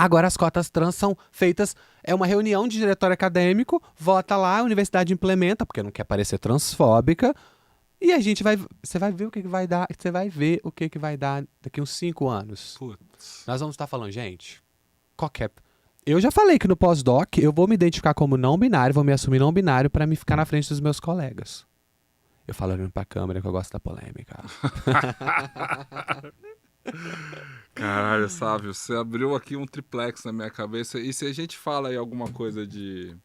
Agora as cotas trans são feitas, é uma reunião de diretório acadêmico, vota lá, a universidade implementa, porque não quer parecer transfóbica, e a gente você vai ver o que vai dar, você vai ver o que vai dar daqui uns 5 anos. Putz. Nós vamos estar falando, gente, eu já falei que no pós-doc eu vou me identificar como não binário, vou me assumir não binário pra me ficar na frente dos meus colegas. Eu falo olhando pra câmera que eu gosto da polêmica. Caralho, Sávio, você abriu aqui um triplex na minha cabeça. E se a gente fala aí alguma coisa de...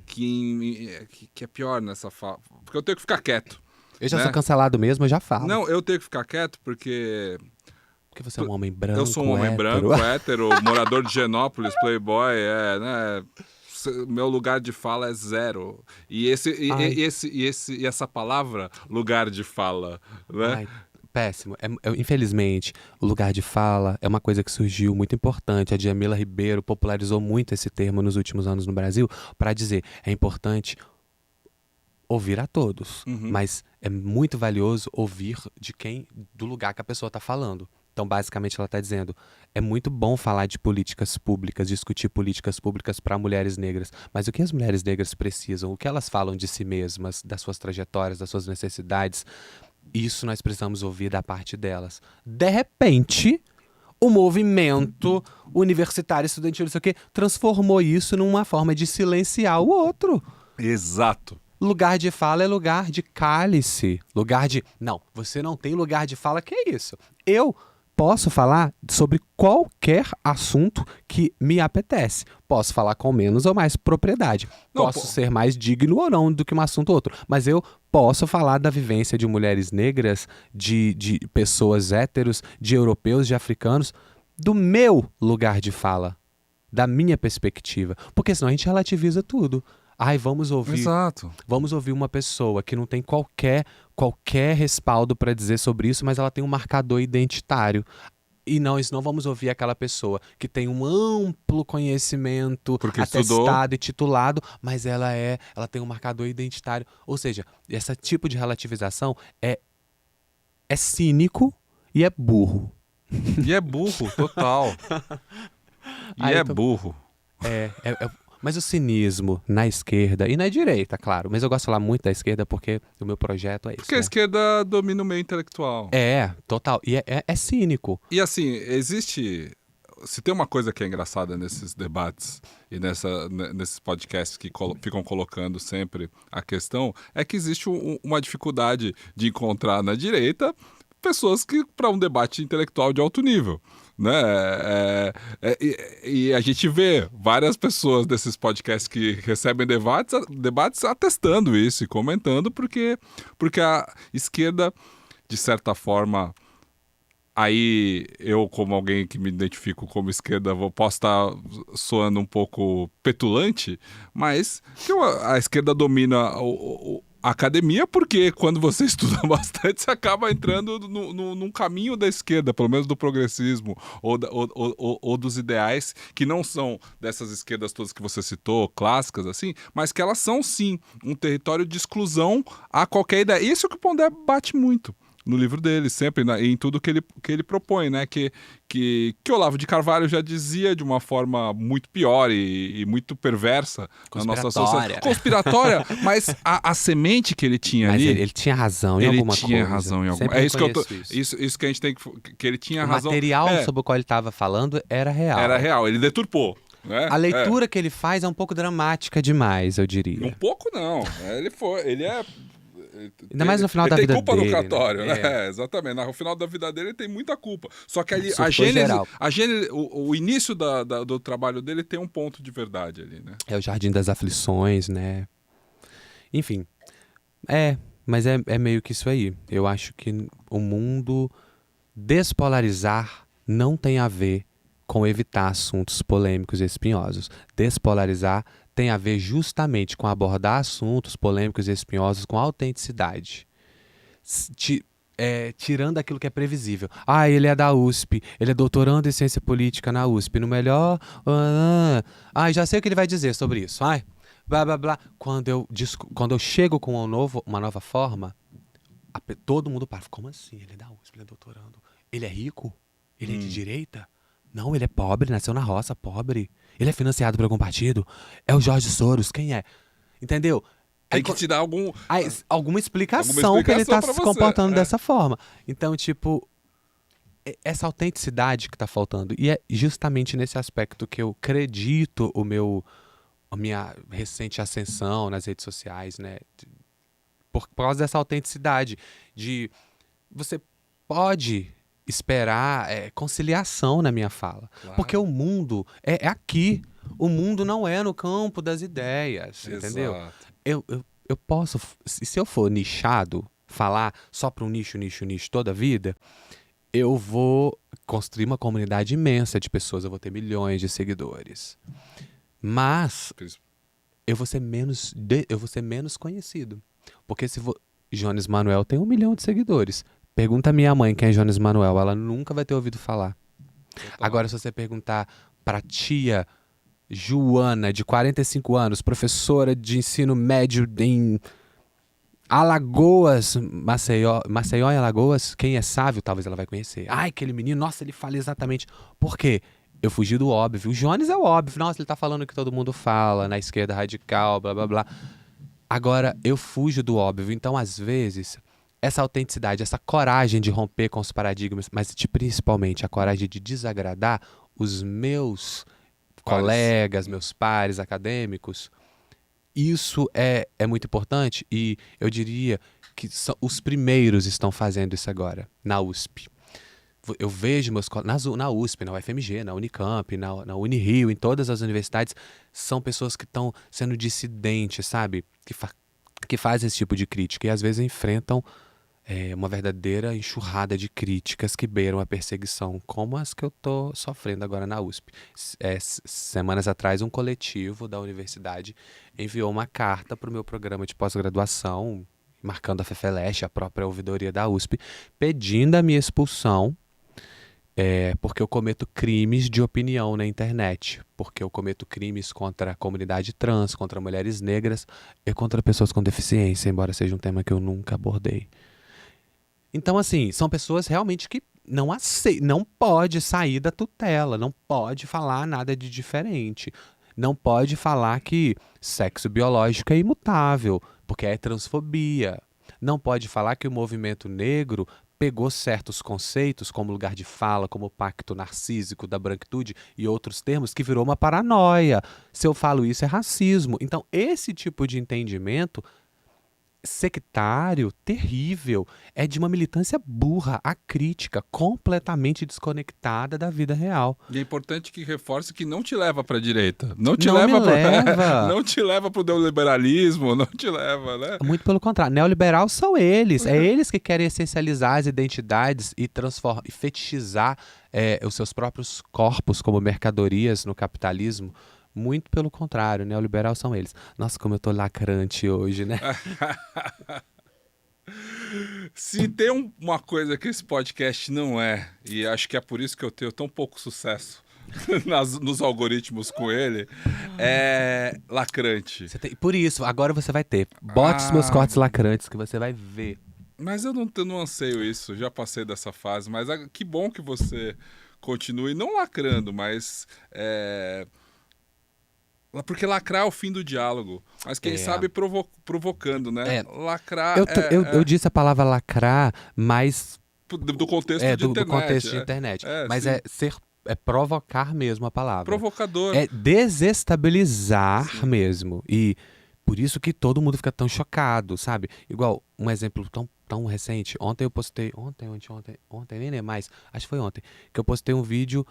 que é pior nessa fala? Porque eu tenho que ficar quieto. Eu já né? sou cancelado mesmo, eu já falo. Não, eu tenho que ficar quieto porque... Porque você é um homem branco, eu sou um homem branco, hétero, morador de Genópolis, playboy, né? Meu lugar de fala é zero. E essa palavra, lugar de fala, né? Ai, péssimo. Infelizmente, o lugar de fala é uma coisa que surgiu muito importante. A Djamila Ribeiro popularizou muito esse termo nos últimos anos no Brasil para dizer é importante ouvir a todos, mas é muito valioso ouvir do lugar que a pessoa está falando. Então, basicamente, ela está dizendo, é muito bom falar de políticas públicas, discutir políticas públicas para mulheres negras, mas o que as mulheres negras precisam, o que elas falam de si mesmas, das suas trajetórias, das suas necessidades, isso nós precisamos ouvir da parte delas. De repente, o movimento universitário, estudantil, não sei o quê, transformou isso numa forma de silenciar o outro. Exato. Lugar de fala é lugar de cálice. Lugar de... Não, você não tem lugar de fala, que é isso? Eu posso falar sobre qualquer assunto que me apetece. Posso falar com menos ou mais propriedade. Posso ser mais digno ou não do que um assunto ou outro. Mas eu posso falar da vivência de mulheres negras, de pessoas héteros, de europeus, de africanos, do meu lugar de fala, da minha perspectiva. Porque senão a gente relativiza tudo. Ai, vamos ouvir uma pessoa que não tem qualquer respaldo para dizer sobre isso, mas ela tem um marcador identitário. E não vamos ouvir aquela pessoa que tem um amplo conhecimento, porque atestado e titulado, mas ela tem um marcador identitário. Ou seja, esse tipo de relativização é cínico e é burro. E é burro, total. Burro. Mas o cinismo na esquerda e na direita, claro. Mas eu gosto de falar muito da esquerda porque o meu projeto é isso. Porque a esquerda domina o meio intelectual. É, total. E é cínico. E assim, existe... Se tem uma coisa que é engraçada nesses debates e nesses podcasts que ficam colocando sempre a questão, é que existe uma dificuldade de encontrar na direita pessoas que para um debate intelectual de alto nível. Né? E a gente vê várias pessoas desses podcasts que recebem debates atestando isso e comentando porque a esquerda, de certa forma, aí eu, como alguém que me identifico como esquerda, posso estar soando um pouco petulante, mas que a esquerda domina a academia, porque quando você estuda bastante, você acaba entrando num caminho da esquerda, pelo menos do progressismo, ou dos ideais, que não são dessas esquerdas todas que você citou, clássicas, assim, mas que elas são, sim, um território de exclusão a qualquer ideia. Isso é o que o Pondé bate muito no livro dele, sempre, em tudo que ele propõe, né? Que Olavo de Carvalho já dizia de uma forma muito pior e muito perversa na nossa sociedade. Conspiratória, mas a semente que ele tinha ali... Mas ele tinha razão em alguma coisa. Ele tinha razão em alguma coisa. É isso que eu tô... Isso que a gente tem que ele tinha razão. O material sobre o qual ele estava falando era real. Era real, ele deturpou. Né? A leitura que ele faz é um pouco dramática demais, eu diria. Um pouco não. Ele é... Ainda mais no final da vida dele. Ele tem culpa no cartório, né? Exatamente. No final da vida dele ele tem muita culpa. Só que ali o início do trabalho dele tem um ponto de verdade ali, né? É o Jardim das Aflições, né? Enfim. Mas é meio que isso aí. Eu acho que o mundo despolarizar não tem a ver com evitar assuntos polêmicos e espinhosos. Despolarizar tem a ver justamente com abordar assuntos polêmicos e espinhosos com autenticidade. Tirando aquilo que é previsível. Ele é da USP, ele é doutorando em ciência política na USP, no melhor... já sei o que ele vai dizer sobre isso. Blá, blá, blá. Quando eu chego com uma nova forma, todo mundo para. Como assim? Ele é da USP, ele é doutorando. Ele é rico? Ele é de direita? Não, ele é pobre, nasceu na roça, pobre. Ele é financiado por algum partido. É o Jorge Soros, quem é? Entendeu? Tem que te dar alguma Alguma explicação que ele tá pra se você. comportando dessa forma. Então, tipo, essa autenticidade que tá faltando. E é justamente nesse aspecto que eu acredito a minha recente ascensão nas redes sociais, né? Por causa dessa autenticidade. De você pode esperar conciliação na minha fala. Claro. Porque o mundo é aqui. O mundo não é no campo das ideias, entendeu? Exato. Eu posso, se eu for nichado, falar só para um nicho toda a vida, eu vou construir uma comunidade imensa de pessoas, eu vou ter milhões de seguidores. Mas eu vou ser menos conhecido. Porque Jones Manuel tem 1 milhão de seguidores. Pergunta a minha mãe quem é Jones Manuel, ela nunca vai ter ouvido falar. Total. Agora, se você perguntar pra tia Joana, de 45 anos, professora de ensino médio em Alagoas, Maceió e Alagoas, quem é sábio, talvez ela vai conhecer. Ai, aquele menino, nossa, ele fala exatamente. Por quê? Eu fugi do óbvio. O Jones é o óbvio. Nossa, ele tá falando o que todo mundo fala, na esquerda radical, blá, blá, blá. Agora, eu fujo do óbvio. Então, às vezes, essa autenticidade, essa coragem de romper com os paradigmas, mas principalmente a coragem de desagradar os meus colegas, meus pares acadêmicos, isso é muito importante e eu diria que os primeiros estão fazendo isso agora, na USP. Eu vejo meus colegas na USP, na UFMG, na Unicamp, na Unirio, em todas as universidades, são pessoas que estão sendo dissidentes, sabe? Que fazem esse tipo de crítica e às vezes enfrentam uma verdadeira enxurrada de críticas que beiram a perseguição, como as que eu estou sofrendo agora na USP. Semanas atrás, um coletivo da universidade enviou uma carta para o meu programa de pós-graduação, marcando a FEFELESH, a própria ouvidoria da USP, pedindo a minha expulsão, porque eu cometo crimes de opinião na internet, porque eu cometo crimes contra a comunidade trans, contra mulheres negras e contra pessoas com deficiência, embora seja um tema que eu nunca abordei. Então, assim, são pessoas realmente que não pode sair da tutela, não pode falar nada de diferente, não pode falar que sexo biológico é imutável, porque é transfobia. Não pode falar que o movimento negro pegou certos conceitos, como lugar de fala, como pacto narcísico da branquitude e outros termos, que virou uma paranoia. Se eu falo isso, é racismo. Então, esse tipo de entendimento sectário, terrível, é de uma militância burra, acrítica, completamente desconectada da vida real. E é importante que reforce que não te leva para a direita, não te leva para o neoliberalismo, não te leva, né? Muito pelo contrário, neoliberal são eles, é eles que querem essencializar as identidades e fetichizar os seus próprios corpos como mercadorias no capitalismo. Muito pelo contrário, neoliberal são eles. Nossa, como eu tô lacrante hoje, né? Se tem uma coisa que esse podcast não é, e acho que é por isso que eu tenho tão pouco sucesso nos algoritmos com ele, é lacrante. Por isso, agora você vai ter. Bote os meus cortes lacrantes que você vai ver. Mas eu não anseio isso, já passei dessa fase, mas que bom que você continue não lacrando, mas... Porque lacrar é o fim do diálogo. Mas quem sabe provocando, né? Lacrar eu disse a palavra lacrar, mas... Do contexto de internet. Do contexto de internet. Mas sim. É provocar mesmo a palavra. Provocador. É desestabilizar mesmo. E por isso que todo mundo fica tão chocado, sabe? Igual um exemplo tão recente. Ontem eu postei... Ontem, nem mais. Acho que foi ontem. Que eu postei um vídeo...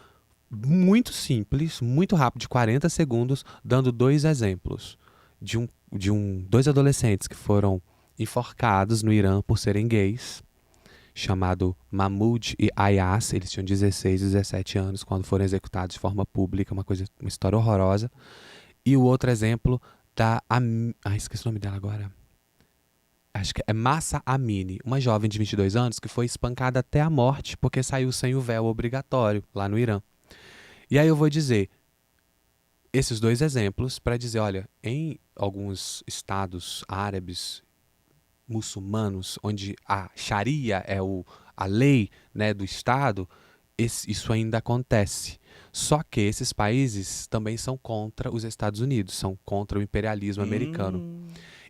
muito simples, muito rápido, de 40 segundos, dando 2 exemplos de dois adolescentes que foram enforcados no Irã por serem gays, chamado Mahmoud e Ayaz. Eles tinham 16 e 17 anos quando foram executados de forma pública, uma história horrorosa. E o outro exemplo esqueci o nome dela agora. Acho que é Mahsa Amini, uma jovem de 22 anos que foi espancada até a morte porque saiu sem o véu obrigatório lá no Irã. E aí eu vou dizer esses 2 exemplos para dizer, olha, em alguns estados árabes, muçulmanos, onde a Sharia é a lei, né, do estado, isso ainda acontece. Só que esses países também são contra os Estados Unidos, são contra o imperialismo americano.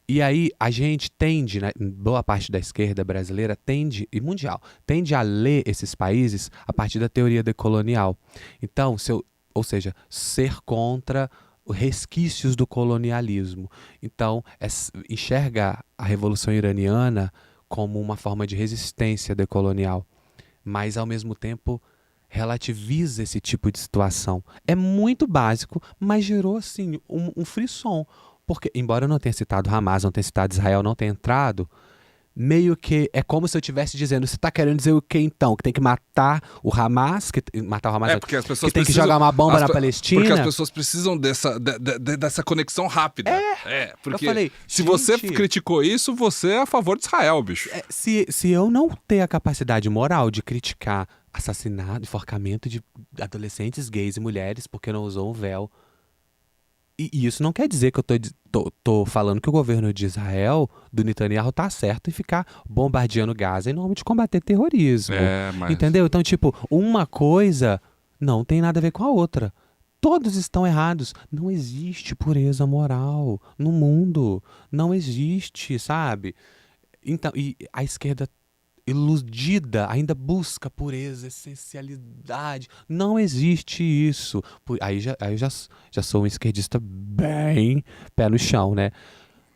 E aí a gente tende, né, boa parte da esquerda brasileira tende, e mundial, tende a ler esses países a partir da teoria decolonial. Então, ou seja, ser contra resquícios do colonialismo. Então, enxerga a Revolução Iraniana como uma forma de resistência decolonial, mas ao mesmo tempo relativiza esse tipo de situação. É muito básico, mas gerou assim um frisson. Porque, embora eu não tenha citado Hamas, não tenha citado Israel, não tenha entrado, meio que é como se eu estivesse dizendo, você está querendo dizer o que então? Que tem que matar o Hamas? Matar o Hamas, Porque as pessoas que tem que precisam, jogar uma bomba na Palestina? Porque as pessoas precisam dessa conexão rápida. Porque eu falei, se você gente, criticou isso, você é a favor de Israel, bicho. Se eu não ter a capacidade moral de criticar assassinato, enforcamento de adolescentes gays e mulheres porque não usou um véu, e isso não quer dizer que eu tô falando que o governo de Israel, do Netanyahu, tá certo em ficar bombardeando Gaza em nome de combater terrorismo. Mas... Entendeu? Então, tipo, uma coisa não tem nada a ver com a outra. Todos estão errados. Não existe pureza moral no mundo. Não existe, sabe? Então, e a esquerda iludida ainda busca pureza, essencialidade. Não existe isso. Aí eu já sou um esquerdista bem pé no chão, né?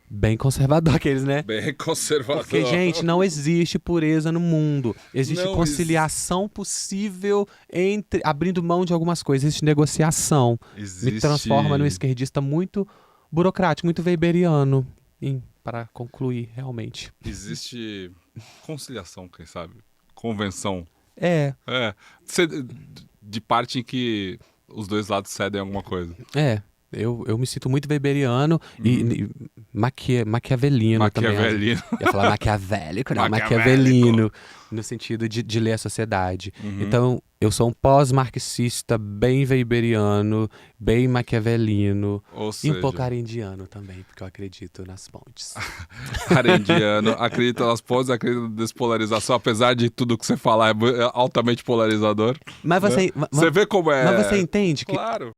Bem conservador aqueles, né? Bem conservador. Porque, gente, não existe pureza no mundo. Existe Não conciliação possível entre abrindo mão de algumas coisas. Existe negociação. Me transforma num esquerdista muito burocrático, muito weberiano. Para concluir, realmente. Existe conciliação, quem sabe? Convenção. De parte em que os dois lados cedem alguma coisa. Eu me sinto muito weberiano e maquiavelino também. Maquiavelino. Ia falar maquiavélico, não, maquiavelino. No sentido de ler a sociedade. Então, eu sou um pós-marxista bem weberiano, bem maquiavelino. Ou seja... E um pouco arendiano também, porque eu acredito nas pontes. Arendiano, acredita nas pontes, acredita na despolarização, apesar de tudo que você falar é altamente polarizador. Mas você... Você vê como é... Mas você entende que... Claro.